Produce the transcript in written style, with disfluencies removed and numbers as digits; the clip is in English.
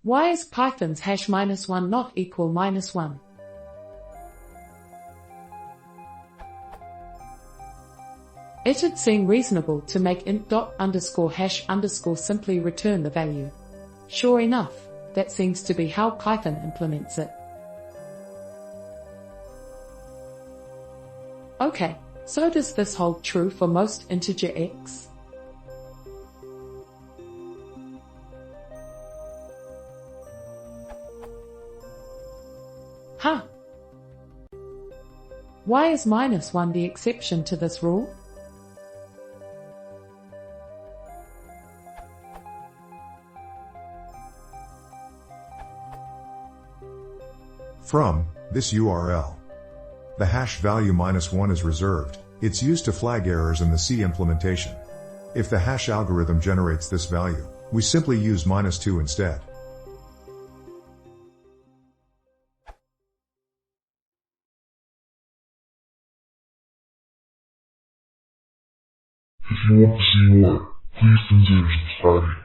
Why is Python's hash -1 not equal -1? It'd seem reasonable to make int._hash_ simply return the value. Sure enough, that seems to be how Python implements it. Okay, so does this hold true for most integer x? Huh. Why is -1 the exception to this rule? From this URL. The hash value -1 is reserved. It's used to flag errors in the C implementation. If the hash algorithm generates this value, we simply use -2 instead. If you want to see more, please consider subscribing.